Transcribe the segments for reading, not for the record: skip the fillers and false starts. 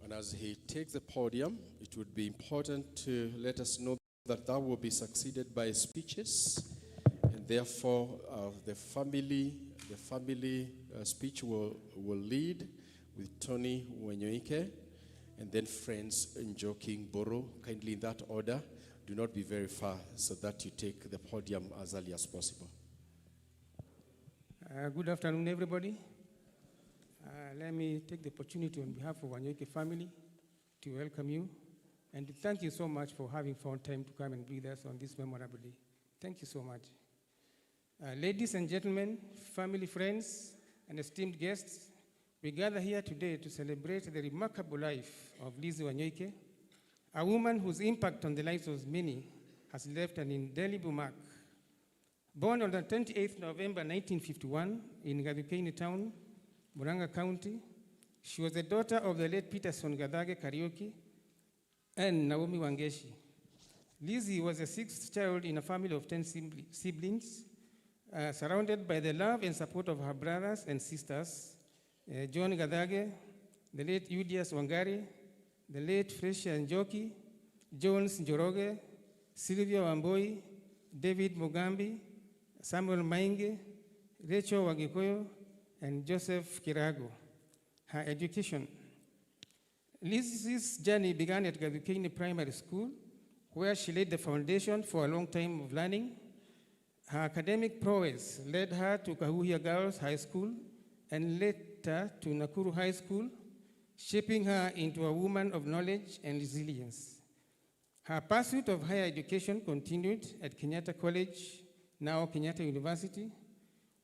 And as he takes the podium, it would be important to let us know that that will be succeeded by speeches, and therefore the family speech will lead with Tony Wanyoike, and then friends Njoki Boro, kindly in that order. Do not be very far so that you take the podium as early as possible. Good afternoon, everybody. Let me take the opportunity on behalf of Wanyoike family to welcome you and to thank you so much for having found time to come and be with us on this memorable day. Thank you so much. Ladies and gentlemen, family, friends, and esteemed guests, we gather here today to celebrate the remarkable life of Lizzie Wanyoike, a woman whose impact on the lives of many has left an indelible mark. Born on the 28th November 1951 in Gadukaini town, Muranga County, she was the daughter of the late Peterson Gadage Karaoke and Naomi Wangeshi. Lizzie was the sixth child in a family of 10 siblings, surrounded by the love and support of her brothers and sisters, John Gadage, the late Eudias Wangari, the late Frecia Njoki, Jones Njoroge, Sylvia Wamboi, David Mugambi, Samuel Mainge, Rachel Wagikoyo, and Joseph Kirago. Her education. Lizzie's journey began at Gadukaini Primary School, where she laid the foundation for a long time of learning. Her academic prowess led her to Kahuhia Girls High School and later to Nakuru High School, shaping her into a woman of knowledge and resilience. Her pursuit of higher education continued at Kenyatta College, now Kenyatta University,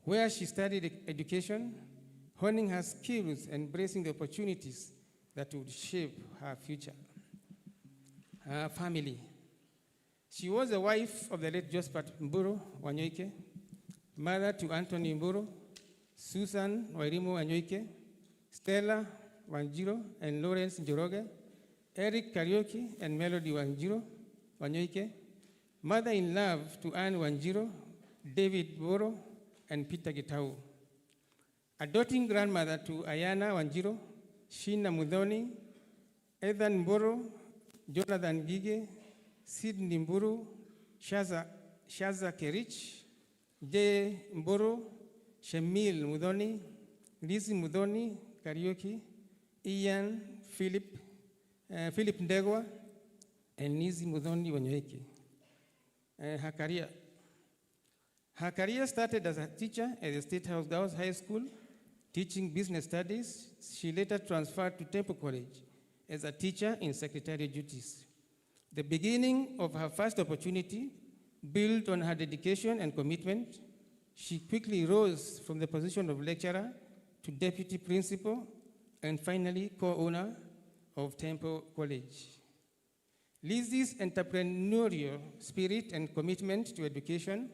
where she studied education, honing her skills and embracing the opportunities that would shape her future. Her family. She was the wife of the late Josephat Mburu Wanyoike, mother to Anthony Mburu, Susan Wairimu Wanyoike, Stella Wanjiro and Lawrence Njoroge, Eric Karaoke and Melody Wanyoike, mother-in-love to Anne Wanjiro, David Boro, and Peter Gitau. A doting grandmother to Ayana Wanjiro, Sheena Mudhoni, Ethan Mburu, Jonathan Gige, Sidney Mburu, Shaza Kerich, Jay Mburu, Shamil Mudhoni, Lizzie Mudhoni, Karaoke, Ian, Philip Ndegwa, and Lizzie Mudhoni Wanyoike. Her career. Her career started as a teacher at the State House Girls High School, teaching business studies. She later transferred to Temple College as a teacher in secretarial duties. The beginning of her first opportunity, built on her dedication and commitment, she quickly rose from the position of lecturer to deputy principal and finally co-owner of Temple College. Lizzie's entrepreneurial spirit and commitment to education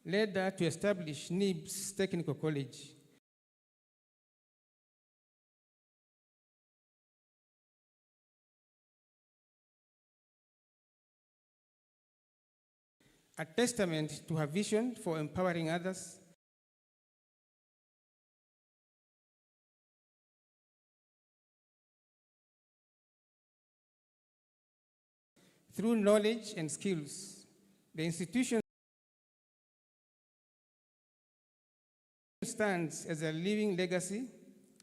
led her to establish NIBS Technical College. A testament to her vision for empowering others through knowledge and skills. The institution stands as a living legacy,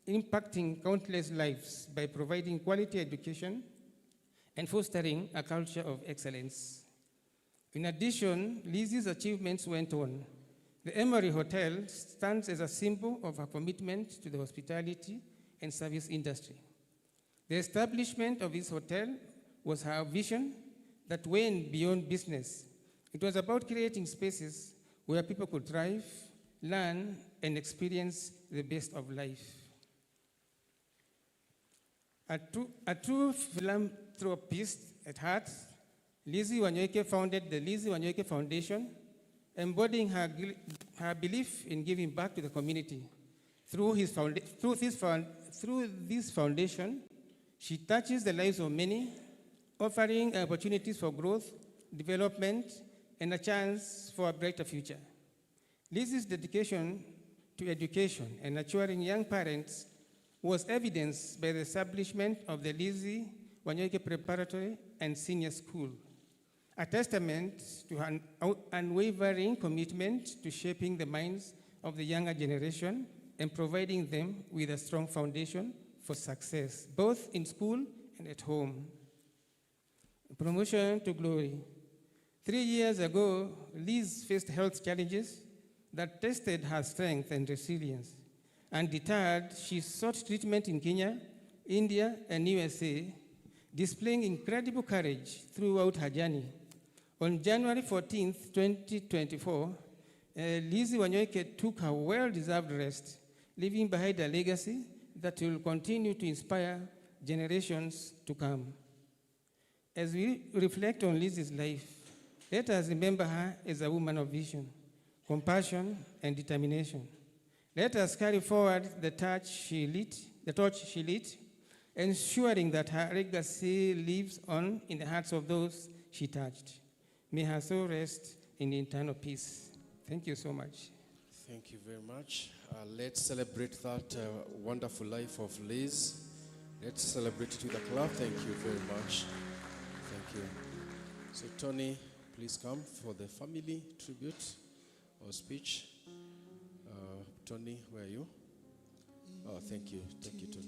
impacting countless lives by providing quality education and fostering a culture of excellence. In addition, Lizzie's achievements went on. The Emery Hotel stands as a symbol of her commitment to the hospitality and service industry. The establishment of this hotel was her vision that went beyond business. It was about creating spaces where people could thrive, learn, and experience the best of life. A true philanthropist at heart, Lizzie Wanyoike founded the Lizzie Wanyoike Foundation, embodying her belief in giving back to the community. Through this foundation, She touches the lives of many, offering opportunities for growth, development, and a chance for a brighter future. Lizzie's dedication to education and nurturing young parents was evidenced by the establishment of the Lizzie Wanyoike Preparatory and Senior School, a testament to her unwavering commitment to shaping the minds of the younger generation and providing them with a strong foundation for success, both in school and at home. Promotion to glory. 3 years ago, Liz faced health challenges that tested her strength and resilience. Undeterred, she sought treatment in Kenya, India, and USA, displaying incredible courage throughout her journey. On January 14, 2024, Lizzie Wanyoike took her well-deserved rest, leaving behind a legacy that will continue to inspire generations to come. As we reflect on Lizzie's life, let us remember her as a woman of vision, compassion, and determination. Let us carry forward the torch she lit, ensuring that her legacy lives on in the hearts of those she touched. May her soul rest in eternal peace. Thank you so much. Thank you very much. Let's celebrate that wonderful life of Liz. Let's celebrate it with a clap. Thank you very much. Thank you. So Tony, please come for the family tribute or speech. Tony, where are you? Oh, thank you. Thank you, Tony.